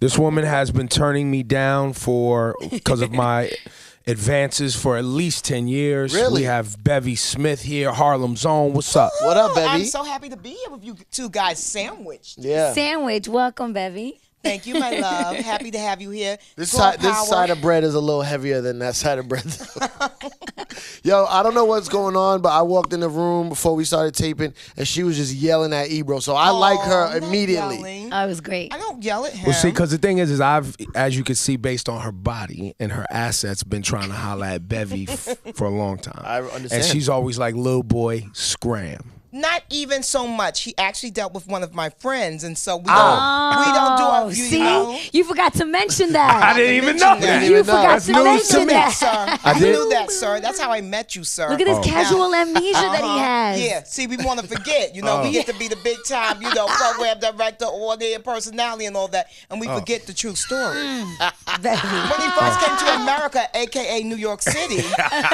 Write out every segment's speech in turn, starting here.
This woman has been turning me down because of my advances for at least 10 years. Really? We have Bevy Smith here, Harlem's own. What's up? What up, Bevy? I'm so happy to be here with you two guys sandwiched. Yeah. Sandwich. Welcome, Bevy. Thank you, my love. Happy to have you here. This Girl side of bread is a little heavier than that side of bread. Yo, I don't know what's going on, but I walked in the room before we started taping, and she was just yelling at Ebro. So I like her I'm not immediately. yelling. Oh, it was great. I don't yell at him. Well, see, because the thing is I've, as you can see, based on her body and her assets, been trying to holler at Bevy for a long time. I understand. And she's always like, little boy, scram. Not even so much. He actually dealt with one of my friends, and so we don't do Oh, our see? You forgot to mention that. I didn't even know mention that. that. You know. forgot That's to news to mention me. that. Sir, I you did? knew that, sir. That's how I met you, sir. Look at his casual amnesia that he has. Yeah, see, we want to forget. You know, we get to be the big time, program director, audio personality, and all that, and we forget the true story. Bevy. When he first came to America, a.k.a. New York City,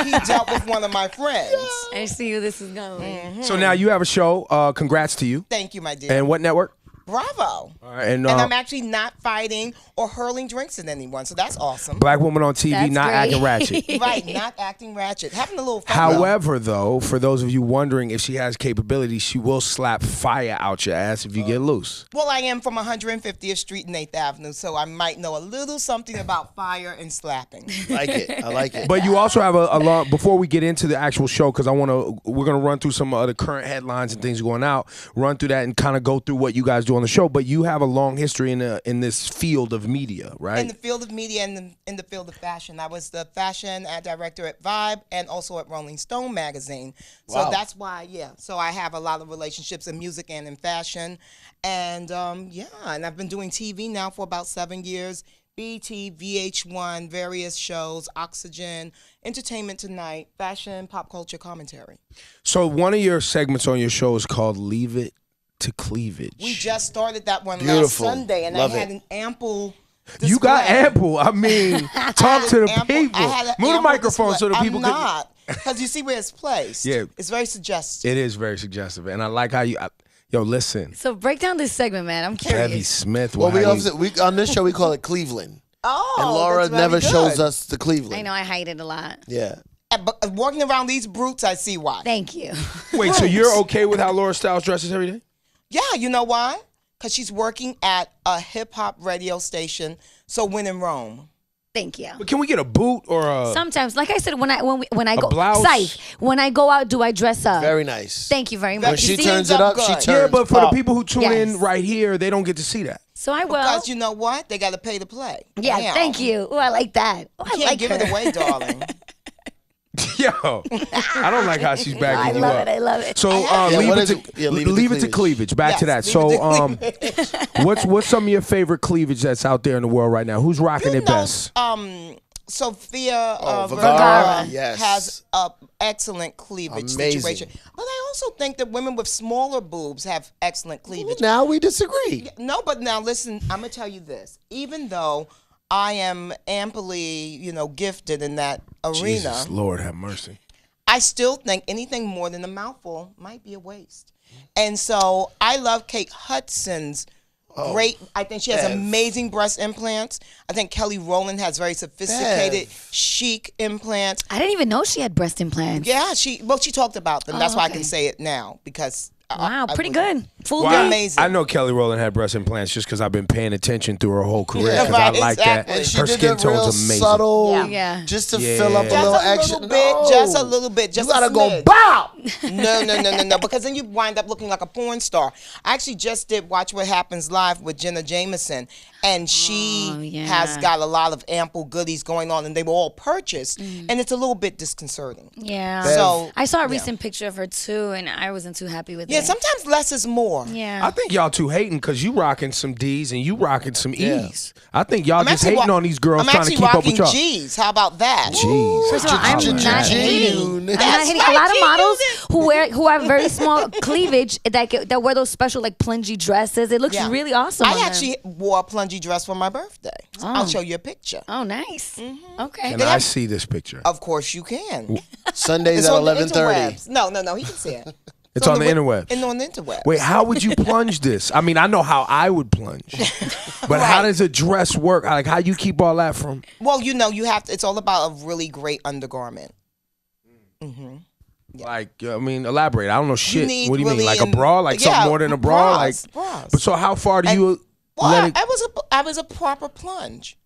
he dealt with one of my friends. I see where this is going. So now you have a show. Congrats to you. Thank you, my dear. And what network? Bravo. All right, and And I'm actually not fighting or hurling drinks at anyone, so that's awesome. Black woman on TV, That's not great. acting ratchet. Right, not acting ratchet. Having a little fun. However, though, for those of you wondering if she has capabilities, she will slap fire out your ass if you get loose. Well, I am from 150th Street and 8th Avenue, so I might know a little something about fire and slapping. Like it. I like it. But you also have a long, before we get into the actual show, because we're going to run through some of the current headlines and things going out, run through that and kind of go through what you guys do on the show. But you have a long history in this field of media, right? In the field of media and in the field of fashion. I was the fashion director at Vibe and also at Rolling Stone magazine. So Wow. that's why, So I have a lot of relationships in music and in fashion. And and I've been doing TV now for about 7 years. BT, VH1, various shows, Oxygen, Entertainment Tonight, fashion, pop culture commentary. So one of your segments on your show is called Leave It to Cleavage. We just started that one last Beautiful. Sunday, and Love I had it. an ample display. You got ample. I mean, talk to the people. I had an Move the ample microphone display. so the people I'm can. not, because you see where it's placed. Yeah. It's very suggestive. It is very suggestive, and I like how you. Yo, listen, So break down this segment, man. I'm Bevy curious. Smith. Well, how you- on this show, we call it Cleveland. Oh, And Laura that's very never good. shows us the Cleveland. I know I hide it a lot. Yeah. But walking around these brutes, I see why. Thank you. Wait, so you're okay with how Laura Styles dresses every day? Yeah, you know why? Because she's working at a hip-hop radio station, so when in Rome. Thank you. But can we get a boot or a? Sometimes, like I said, when I go, blouse? Syfe, when I go out, do I dress up? Very nice. Thank you very When much. When You she see? turns it up, she Good. turns Yeah, but for up. the people who tune Yes. in right here, they don't get to see that. So I will. Because you know what? They got to pay to play. Yeah, Damn. thank you. Oh, I like that. Oh, I Can't like give her. it away, darling. Yo, I don't like how she's I backing you love up. it. I love it. So Yeah, leave, what it is to, it? Yeah, leave it to cleavage. Back to that. Yes, So leave it to cleavage. what's some of your favorite cleavage that's out there in the world right now? Who's rocking You it know, best? Sophia Vergara, yes. has a excellent cleavage Amazing. situation. But I also think that women with smaller boobs have excellent cleavage. Now we disagree. No, but now listen, I'm gonna tell you this. Even though I am amply, gifted in that arena, Jesus, Lord have mercy. I still think anything more than a mouthful might be a waste. And so I love Kate Hudson's great. I think she has Bev. amazing breast implants. I think Kelly Rowland has very sophisticated, Bev. chic implants. I didn't even know she had breast implants. Yeah, she talked about them. That's why I okay. can say it now because Wow, I pretty was- good. Full Well, day. amazing. I know Kelly Rowland had breast implants just because I've been paying attention through her whole career. Because Right, I like exactly. that. And She Her did skin the real tone's amazing. subtle, Yeah. just to Yeah. fill up a Just little Just a action. little bit, No. just a little bit, just You gotta a go smidge. bow. No, because then you wind up looking like a porn star. I actually just did Watch What Happens Live with Jenna Jameson, and she Oh, yeah. has got a lot of ample goodies going on, and they were all purchased, and it's a little bit disconcerting. Yeah. So I saw a yeah. recent picture of her too, and I wasn't too happy with Yeah, it. sometimes less is more. Yeah. I think y'all too hating because you rocking some D's and you rocking some Yeah. E's. I think y'all I'm just actually hating wa- on these girls I'm trying to actually keep up rocking with y'all. G's. How about that? Jeez. First of all, I'm June. not hating. I'm not hating. A lot of models who have very small cleavage that wear those special like plungy dresses. It looks Yeah. really awesome. on I them. actually wore a plungy dress for my birthday. I'll show you a picture. Oh, nice. Okay. And I see this picture. Of course you can. Sundays It's at on the 11:30. interwebs. No, he can see it. It's on the interwebs. And on the interwebs. Wait, how would you plunge this? I mean, I know how I would plunge, but how does a dress work? Like, how you keep all that from? Well, you know, you have to. It's all about a really great undergarment. Mm-hmm. Yeah. Like, I mean, elaborate. I don't know shit. What do you really mean? Like a bra? Like something more than a bra? Bras. But so how far do you Well, let it? I was a proper plunge.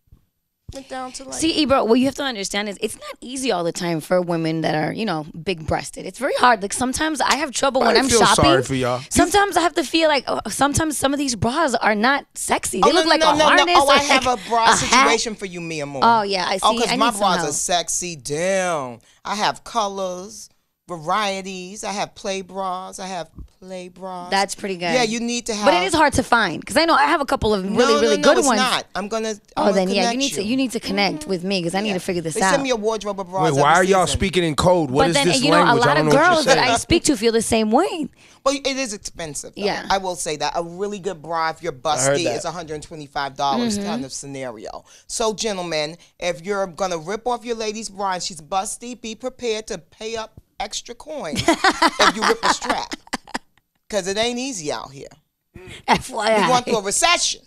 Went down to like. See, Ebro, what you have to understand is it's not easy all the time for women that are, big breasted. It's very hard. Like sometimes I have trouble when I'm feel shopping. sorry for y'all. Sometimes I have to feel like sometimes some of these bras are not sexy. They look like a harness. Oh, or I have like a bra hat. situation for you, Mia Moore. Oh yeah, I see. Oh, because I my need some bras help. are sexy. Damn. I have colors, varieties. I have play bras. I have play bras. That's pretty good. Yeah, you need to have. But it is hard to find because I know I have a couple of really no, good it's ones. not. I'm gonna. Oh, then yeah, connect you need to connect with me because I need to figure this They out. send me a wardrobe of bras. Wait, why are every y'all season. speaking in code? What But is then this a language? lot I don't of know what girls you're that I saying. speak to feel the same way. Well, it is expensive. Though. Yeah. I will say that a really good bra, if you're heard busty, that. is $125 kind of scenario. So, gentlemen, if you're gonna rip off your lady's bra and she's busty, be prepared to pay up extra coins if you rip a strap, because it ain't easy out here. FYI. We're going through a recession.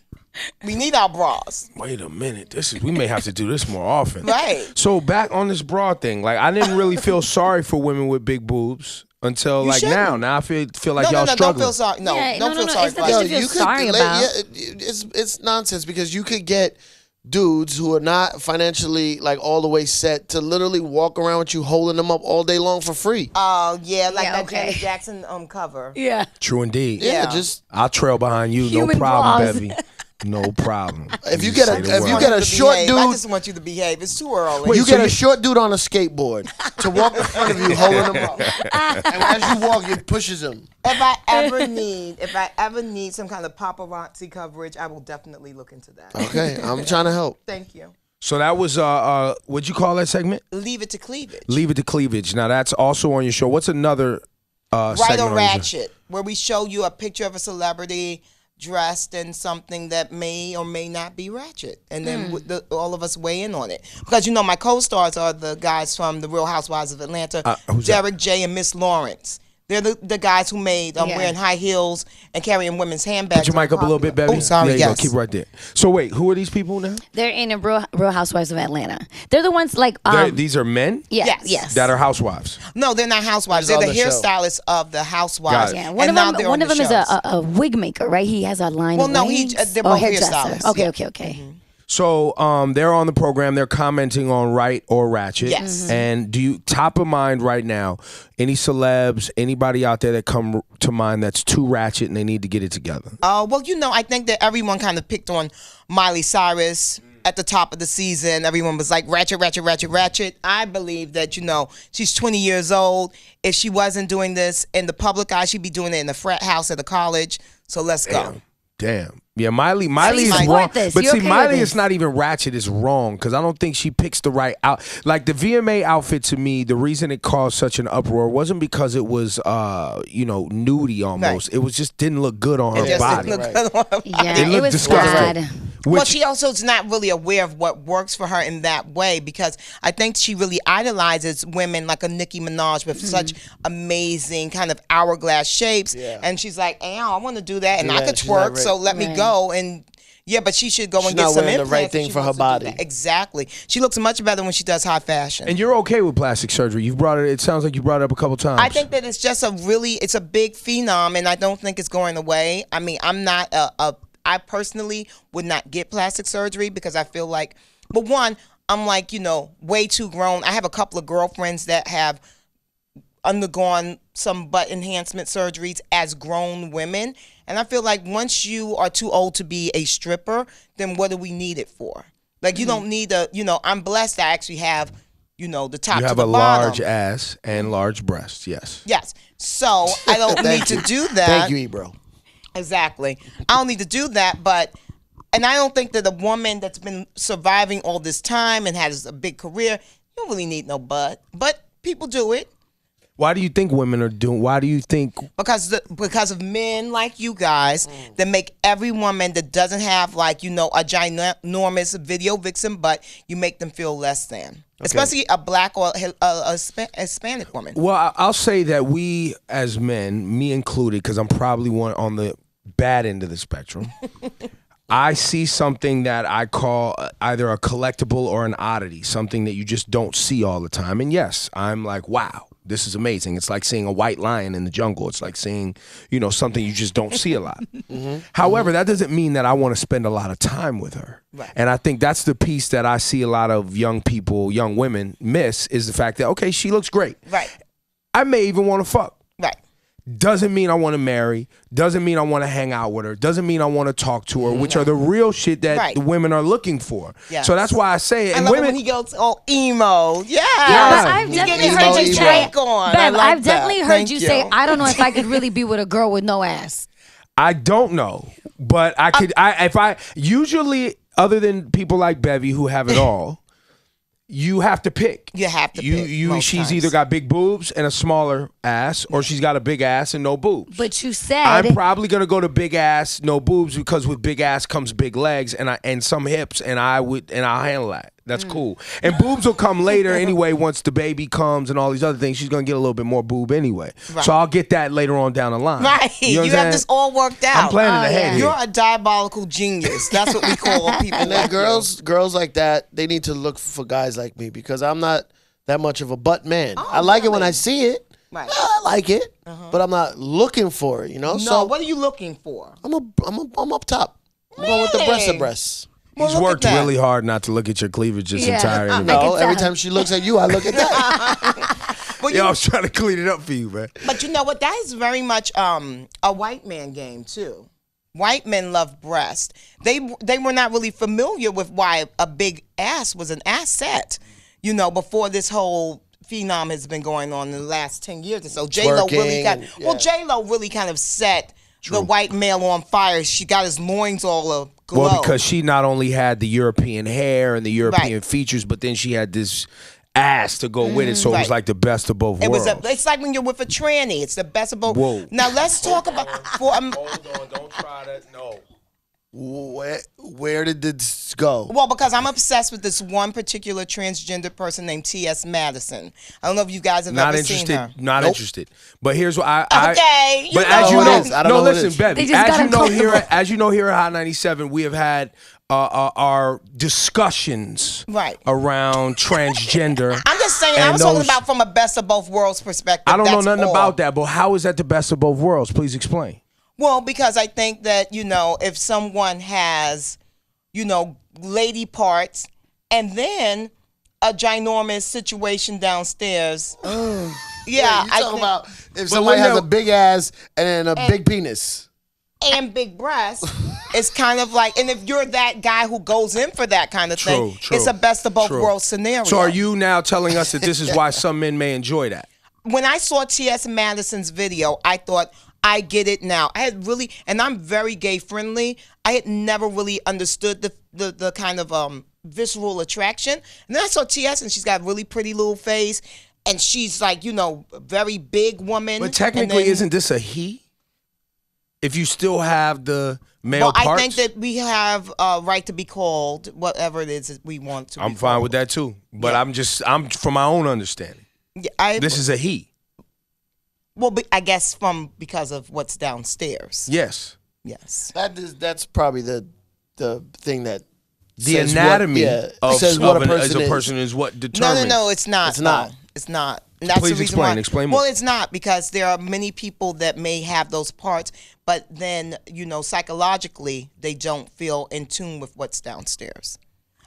We need our bras. Wait a minute. We may have to do this more often. Right. So back on this bra thing, like I didn't really feel sorry for women with big boobs until You like shouldn't. now. Now I feel like No, y'all don't struggling. feel sorry. No, Yeah, don't no, feel no, sorry it's for not us. that you feel sorry about. It's nonsense because you could get dudes who are not financially like all the way set to literally walk around with you holding them up all day long for free. Oh, yeah, like Yeah, that okay. Janet Jackson cover. Yeah. True indeed. Yeah. Just I'll trail behind you. Human no problem, bras. Bevy. No problem. If you just get say a- the if word. you get a to short behave. dude- I just want you to behave. It's too early. you get a short dude on a skateboard to walk in front of you holding him up, and as you walk, it pushes him. If I ever need some kind of paparazzi coverage, I will definitely look into that. Okay, I'm trying to help. Thank you. So that was what'd you call that segment? Leave it to cleavage. Leave it to cleavage. Now that's also on your show. What's another Right segment or on your show? ratchet, where we show you a picture of a celebrity dressed in something that may or may not be ratchet, and then all of us weigh in on it. Because my co-stars are the guys from The Real Housewives of Atlanta, who's that? Derek J and Miss Lawrence. They're the guys who made wearing high heels and carrying women's handbags. Put your mic up a little bit, Bevy. Oh, sorry, There you go. yes. Keep it right there. So wait, who are these people now? They're in a Real Housewives of Atlanta. They're the ones like These are men Yes. that are housewives. No, they're not housewives. There's They're the other show. hairstylists of the housewives. Got it. Yeah, one And of now them. they're One on of the them is shows. a wig maker, right? He has a line. Well, of no, wigs. they're Oh, both hairdresser. hairstylists, Okay, yeah. okay. So they're on the program. They're commenting on right or ratchet. Yes. And do you top of mind right now? Any celebs, anybody out there that come to mind that's too ratchet and they need to get it together? Well, I think that everyone kind of picked on Miley Cyrus at the top of the season. Everyone was like, ratchet, ratchet, ratchet, ratchet. I believe that, she's 20 years old. If she wasn't doing this in the public eye, she'd be doing it in the frat house at a college. So let's go. Damn. Yeah, Miley you is support wrong. this. But You're see, okay Miley with is this. not even ratchet. It's wrong because I don't think she picks the right out. Like the VMA outfit to me, the reason it caused such an uproar wasn't because it was, nudie almost. Right. It was just didn't look good on her Just body. look good on her Yeah, It it looked was disgusting. bad. Well, Which- she also is not really aware of what works for her in that way, because I think she really idolizes women like a Nicki Minaj with such amazing kind of hourglass shapes. Yeah. And she's like, I want to do that, and Do I that, could she's not twerk, ready. so let me Right. go. And yeah, but she should go She's and get not some wearing the implants right if thing she for her wants to do body. that. Exactly. She looks much better when she does high fashion. And you're okay with plastic surgery. You've brought it. It sounds like you brought it up a couple times. I think that it's just it's a big phenom, and I don't think it's going away. I mean, I'm not I personally would not get plastic surgery because I feel like, but one, I'm like, way too grown. I have a couple of girlfriends that have undergone some butt enhancement surgeries as grown women, and I feel like once you are too old to be a stripper, then what do we need it for? Like, you don't need I'm blessed I actually have, the top you to have the a bottom. large ass and large breasts. Yes. Yes. So I don't need to do that. Thank you, Ebro. Exactly. I don't need to do that, and I don't think that a woman that's been surviving all this time and has a big career, you don't really need no butt. But people do it. Why do you think women are doing? Why do you think? Because of men like you guys that make every woman that doesn't have like a ginormous video vixen, but you make them feel less than, especially a black or a Hispanic woman. Well, I'll say that we as men, me included, because I'm probably one on the bad end of the spectrum. I see something that I call either a collectible or an oddity, something that you just don't see all the time. And yes, I'm like, wow. This is amazing. It's like seeing a white lion in the jungle. It's like seeing, something you just don't see a lot. However, that doesn't mean that I want to spend a lot of time with her. Right. And I think that's the piece that I see a lot of young people, young women miss is the fact that, okay, she looks great. Right. I may even want to fuck. Right. Doesn't mean I want to marry. Doesn't mean I want to hang out with her. Doesn't mean I want to talk to her, which are the real shit that the women are looking for. Yes. So that's why I say it. I And love women, it when he goes all emo. Yeah. Yeah, but I've definitely heard you say, Bev, I've definitely heard you say, I don't know if I could really be with a girl with no ass. I don't know, but I could. Usually, other than people like Bevy who have it all, you have to pick. You have to pick. She's either got big boobs and a smaller ass, or she's got a big ass and no boobs. But you said I'm probably gonna go to big ass, no boobs, because with big ass comes big legs and some hips, and I'll handle that. That's cool. And boobs will come later anyway. Once the baby comes and all these other things, she's gonna get a little bit more boob anyway. Right. So I'll get that later on down the line. Right. You have this all worked out. I'm planning ahead here. You're a diabolical genius. That's what we call people. And then girls like that, they need to look for guys like me because I'm not that much of a butt man. I like it when I see it. Right. I like it, but I'm not looking for it. No. So What are you looking for? I'm up top. I'm going with the breast to breast. Well, He's worked really hard not to look at your cleavage this entire interview. No, every time she looks at you, I look at that. I was trying to clean it up for you, man. But you know what? That is very much a white man game too. White men love breast. They were not really familiar with why a big ass was an asset. Before this whole phenom has been going on in the last 10 years or so. J-Lo really kind of set the white male on fire. She got his loins all aglow. Well, because she not only had the European hair and the European features, but then she had this ass to go with it, so it was like the best of both worlds. It's like when you're with a tranny. It's the best of both. Whoa. Now let's talk about. Hold on, don't try that. No. Where did this go? Well, because I'm obsessed with this one particular transgender person named T.S. Madison. I don't know if you guys have ever seen her. Not interested. But here's what Okay. But as you know, listen, Bevy. As you know, here at Hot 97, we have had our discussions around transgender. I'm just saying, I was talking about from a best of both worlds perspective. I don't know nothing about that, but how is that the best of both worlds? Please explain. Well, because I think that, if someone has, lady parts and then a ginormous situation downstairs. Yeah, you talking about if somebody has a big ass and a big penis. And big breasts, it's kind of like, and if you're that guy who goes in for that kind of thing, it's a best of both worlds scenario. So are you now telling us that this is why some men may enjoy that? When I saw T.S. Madison's video, I thought, I get it now. I had really, and I'm very gay friendly. I had never really understood the kind of visceral attraction. And then I saw T.S. and she's got a really pretty little face, and she's like, a very big woman. But technically, isn't this a he? If you still have the male parts? I think that we have a right to be called whatever it is that we want to. I'm fine with that too. But I'm from my own understanding. Yeah, this is a he. Well, I guess because of what's downstairs. Yes. Yes. That's probably the thing that the anatomy of what a person is what determines. No, it's not. It's not. It's not. And that's Please the reason explain more. Well, it's not, because there are many people that may have those parts, but then, psychologically, they don't feel in tune with what's downstairs.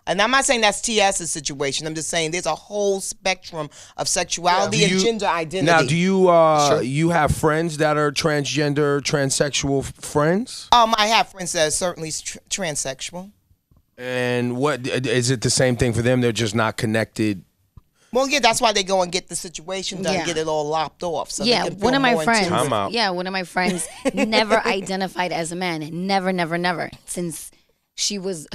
And I'm not saying that's T.S.'s situation. I'm just saying there's a whole spectrum of sexuality and gender identity. Now, do you you have friends that are transgender, transsexual friends? I have friends that are certainly transsexual. And what is it the same thing for them? They're just not connected. Well, yeah, that's why they go and get the situation done, get it all lopped off. So one of my friends. One of my friends never identified as a man. Never. Since he was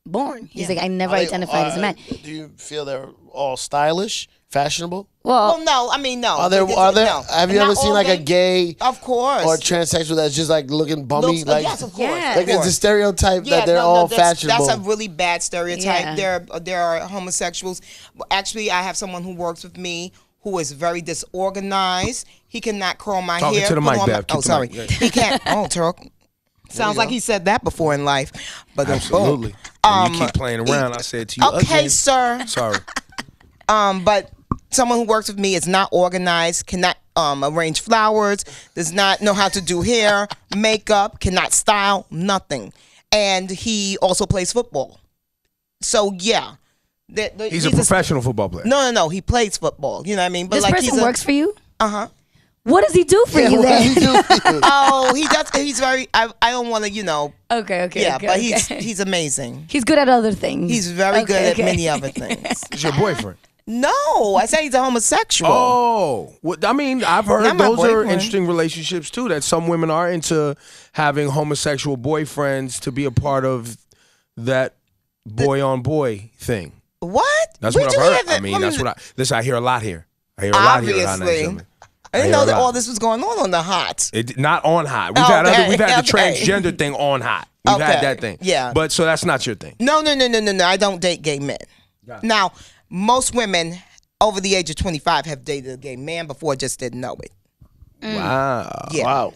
born. He's Yeah. like, I never identified as a man. Do you feel they're all stylish, fashionable? Well, Well, no, I mean, no. Are there? No. Have you Not ever seen all like a gay- gay Of course. or transsexual that's just like looking bummy? Looks- Like, yes, of course. Yeah. like it's a stereotype that they're all fashionable. That's a really bad stereotype. Yeah. There are homosexuals. Actually, I have someone who works with me who is very disorganized. He cannot curl my Talking hair. to the put mic, on my- Bev. Keep Oh, the sorry. mic. He can't. Oh, Turk. Sounds like he said that before in life. But Absolutely. When you keep playing around, I said to you Okay, again. sir. Sorry. But someone who works with me is not organized, cannot arrange flowers, does not know how to do hair, makeup, cannot style, nothing. And he also plays football. So yeah. He's a professional football player. No. He plays football. You know what I mean? But this like person works for you? Uh-huh. What does he do for you What then? do you do? Oh, he does. He's very. I don't want to. Okay. Yeah, okay, but okay. he's amazing. He's good at other things. He's very good at okay. many other things. He's your boyfriend. No, I said he's a homosexual. Oh, well, I mean, I've heard Not my those are boyfriend. interesting relationships too. That some women are into having homosexual boyfriends to be a part of that boy on boy thing. What? That's We what do I've heard. have I it. mean, that's what I hear a lot here. I hear a lot here. Obviously. I didn't know that all this was going on the Hot. Not on Hot. We've Oh, had okay, we've had the okay. transgender thing on Hot. We've had Okay, that thing. yeah. But so that's not your thing. No. I don't date gay men. Now, most women over the age of 25 have dated a gay man before, just didn't know it. Wow. Yeah. Wow.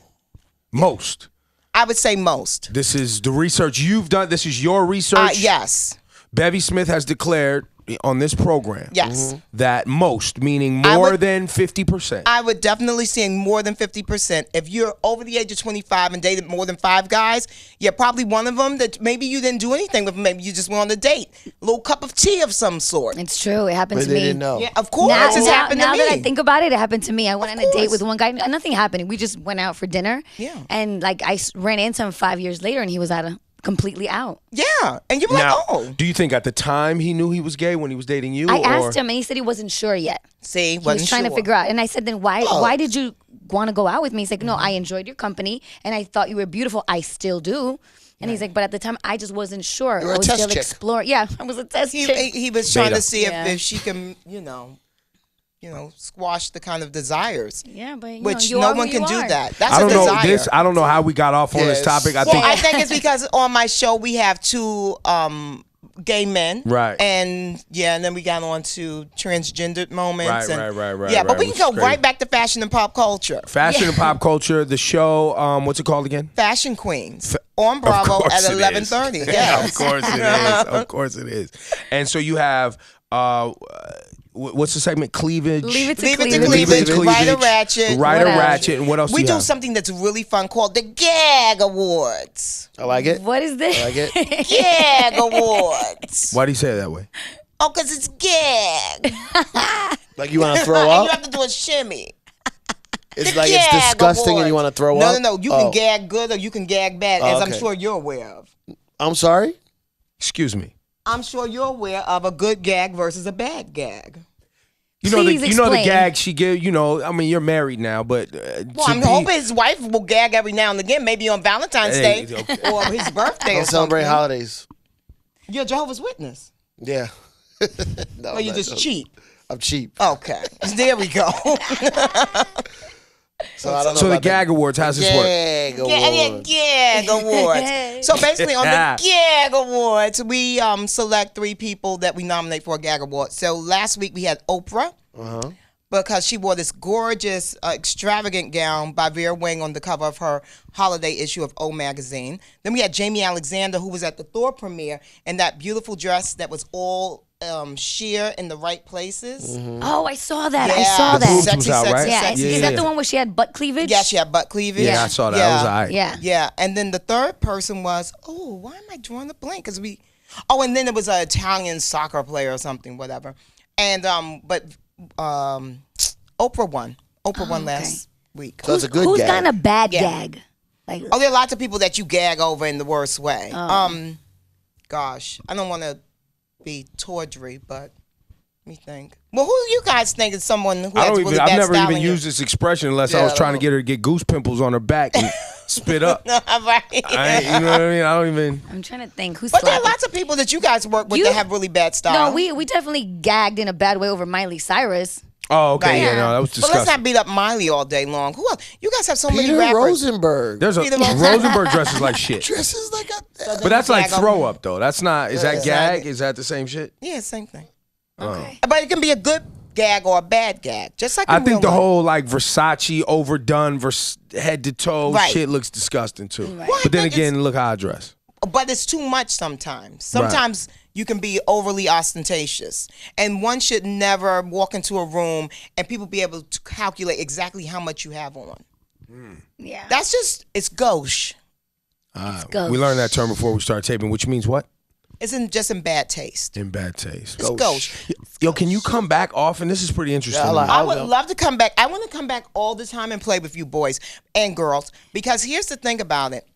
Most. I would say most. This is the research you've done. This is your research. Yes. Bevy Smith has declared on this program Yes. that most, meaning I more would- than 50%. I would definitely say more than 50%. If you're over the age of 25 and dated more than 5 guys, you're probably one of them that maybe you didn't do anything with. Maybe you just went on a date. A little cup of tea of some sort. It's true. It happened But to they me. didn't know. Yeah, of course. It's happened now to me. that I think about it, it happened to me. I went on a date course. with one guy. Nothing happened. We just went out for dinner. Yeah. And like I ran into him 5 years later, and he was completely out. Yeah. And you were Now, like, oh. do you think at the time he knew he was gay when he was dating you? I or? asked him, and he said he wasn't sure yet. See, He was trying to figure out. And I said, then why did you want to go out with me? He's like, no, I enjoyed your company, and I thought you were beautiful. I still do. And he's like, but at the time, I just wasn't sure. You were I a was test still chick. exploring. Yeah, I was a test chick. He was trying Beta. to see Yeah. if she can, squash the kind of desires. Yeah, but Which you no are who one can you do are. that. That's I don't a know desire. this. I don't know how we got off on this Yes. topic. I Well, think I think it's because on my show we have 2 gay men. Right. And then we got on to transgendered moments. Right, and, right, Yeah, but right, we which can is go right crazy. back to fashion and pop culture. fashion and pop culture. The show. What's it called again? Fashion Queens on Bravo at 11:30. Yeah, Yes. of course it is. Of course it is. And so you have what's the segment? Cleavage. Leave it to Leave it to cleavage. cleavage. Ride a ratchet. Rider What else? ratchet. And what else? We do do you have? something that's really fun called the Gag Awards. I like it. What is this? I like it. Gag Awards. Why do you say it that way? Oh, because it's gag. Like you want to throw And you up? have to do a shimmy. It's The like it's Gag disgusting and you Awards. want to throw No, up? no. You can gag good or you can gag bad, as I'm okay. sure you're aware of. I'm sorry? Excuse me. I'm sure you're aware of a good gag versus a bad gag. You know Please the explain. gag she give. I mean, you're married now, but Well, I'm hoping his wife will gag every now and again, maybe on Valentine's Hey, Day okay. or his birthday Don't or celebrate something. holidays. You're a Jehovah's Witness. Yeah. No, Or you I'm just not. cheat. I'm cheap. Okay. There we go. So I don't know So the about Gag Awards, how's this work? Gag Yeah, Awards. Gag Awards. So basically, on the Gag Awards, we select 3 people that we nominate for a Gag Award. So last week we had Oprah because she wore this gorgeous, extravagant gown by Vera Wang on the cover of her holiday issue of O Magazine. Then we had Jamie Alexander, who was at the Thor premiere in that beautiful dress that was all sheer in the right places. Oh, I saw that. I Yeah. saw The that. boobs Sexy, was out, sexy, right? Yeah, sexy. is that the one where she had butt cleavage? Yeah, she had butt cleavage. Yeah, I saw that. That was all right. Yeah. Yeah, and then the third person was, why am I drawing a blank? Because and then it was an Italian soccer player or something, whatever. And Oprah won. Oprah won last week. So that's a good Who's gag. gotten a bad Yeah. gag? Like, Oh, there are lots of people that you gag over in the worst way. Gosh, I don't want to be tawdry, but let me think. Well, who do you guys think is someone who has really bad I've never style even in you? used this expression unless Yeah, I was I trying to don't get her to get goose pimples on her back. And spit up. Right. You know what I mean? I don't even. I'm trying to think who's. But there are lots of people that you guys work with that have really bad style. No, we definitely gagged in a bad way over Miley Cyrus. Oh, okay. Right. Yeah, no, that was But disgusting. let's not beat up Miley all day long. Who else? You guys have so many Peter rappers. Rosenberg. There's a Peter Rosenberg. Rosenberg dresses like shit. Dresses like a. But that's like Gag 'em. throw up though. That's not. Is that exactly. gag? Is that the same shit? Yeah, same thing. Okay. But it can be a good gag or a bad gag, just like I in think real the life. whole like Versace overdone head to toe Right. shit looks disgusting too. Right. Well, I But then think again, look how I dress. But it's too much sometimes. Sometimes you can be overly ostentatious. And one should never walk into a room and people be able to calculate exactly how much you have on. Yeah. That's just, it's gauche. gauche. We learned that term before we started taping, which means what? It's just in bad taste. In bad taste. It's gauche. Yo, can you come back often? This is pretty interesting. Yeah, I like- I would love to come back. I want to come back all the time and play with you boys and girls. Because here's the thing about it.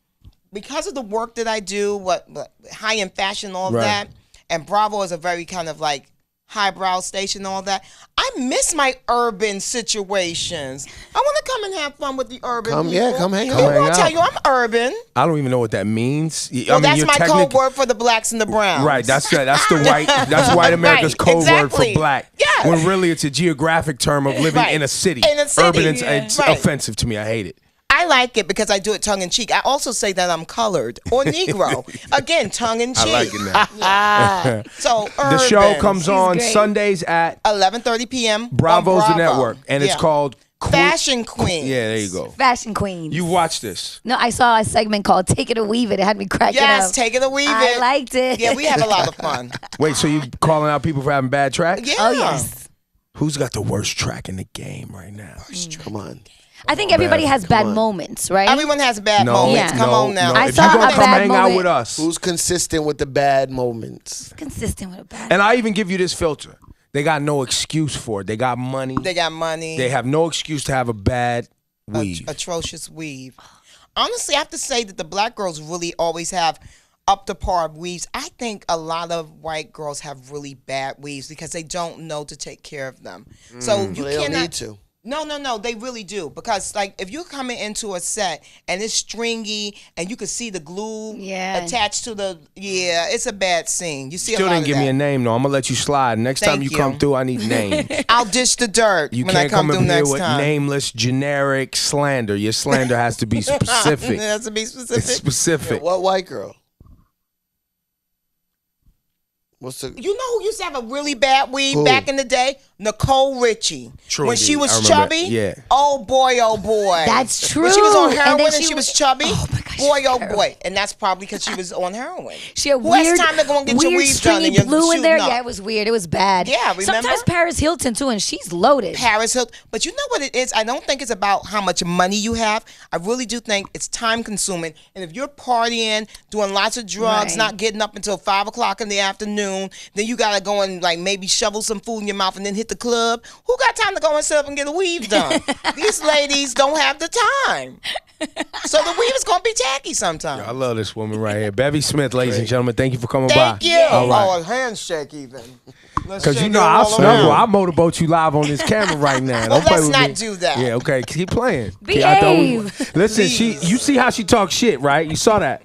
Because of the work that I do, what high-end fashion, all of Right. that, and Bravo is a very kind of like highbrow station, all that. I miss my urban situations. I want to come and have fun with the urban people. Come hang Come out. hang I'll tell out. you, I'm urban. I don't even know what that means. Well, that's my code word for the blacks and the browns. Right, that's the white. That's white America's Right, code word exactly. for black. Yes. When really it's a geographic term of living Right. in a city. In a city, Urban, yeah. it's Right. offensive to me. I hate it. I like it because I do it tongue in cheek. I also say that I'm colored or Negro. Again, tongue in cheek. I like it now. So The show urban. comes on great. Sundays at 11:30 p.m. Bravo's on the Bravo. network, and it's Yeah. called Fashion Queens. Yeah, there you go. Fashion Queen. You watched this. No, I saw a segment called "Take It or Weave It." It had me cracking Yes, up. take it or weave I it. liked it. Yeah, we have a lot of fun. Wait, so you calling out people for having bad tracks? Yeah. Oh yes. Who's got the worst track in the game right now? Come on. I think everybody has bad on. moments, right? Everyone has bad moments. Yeah. Come on now. I If saw you gonna a come bad hang out moment. with us, Who's consistent with the bad moments? Consistent with a bad. and I even give you this filter. They got no excuse for it. They got money. They got money. They have no excuse to have a bad weave. Atrocious weave. Honestly, I have to say that the black girls really always have up to par weaves. I think a lot of white girls have really bad weaves because they don't know to take care of them. So you They cannot. don't need to. No, they really do. Because, like, if you're coming into a set and it's stringy and you can see the glue Yeah. attached to the, it's a bad scene. You see Still a lot didn't of give that. me a name though. I'm gonna let you slide. Next time Thank you come you. through, I need names. I'll dish the dirt You when I can't come come through in here next with time. nameless, generic slander. Your slander has to be specific. It has to be specific. It's specific. What white girl? What's the? You know who used to have a really bad weave Who? back in the day? Nicole Richie. True when she indeed. was I remember chubby? that. Yeah. Oh boy, oh boy. That's true. When she was on And heroin then and she was chubby? Oh my gosh, boy, oh terrible. boy. And that's probably because she was on heroin. She had Who has weird, time to go and get your weird weave done stringy and you're blue in there. shooting up? Yeah, it was weird. It was bad. Yeah, remember? Sometimes Paris Hilton too, and she's loaded. Paris Hilton. But you know what it is? I don't think it's about how much money you have. I really do think it's time consuming. And if you're partying, doing lots of drugs, Right. not getting up until 5 o'clock in the afternoon, then you got to go and like maybe shovel some food in your mouth and then hit the club. Who got time to go and sit up and get a weave done? These ladies don't have the time. So the weave is going to be tacky sometimes. I love this woman right here. Bevy Smith, ladies and gentlemen. Thank you for coming by. Thank you. All right. Oh, a handshake even. Because you know I'll snuggle. I'll motorboat you live on this camera right now. Well, Don't play let's with not me. do that. Yeah, okay. Keep playing. Behave. Listen, you see how she talks shit, right? You saw that.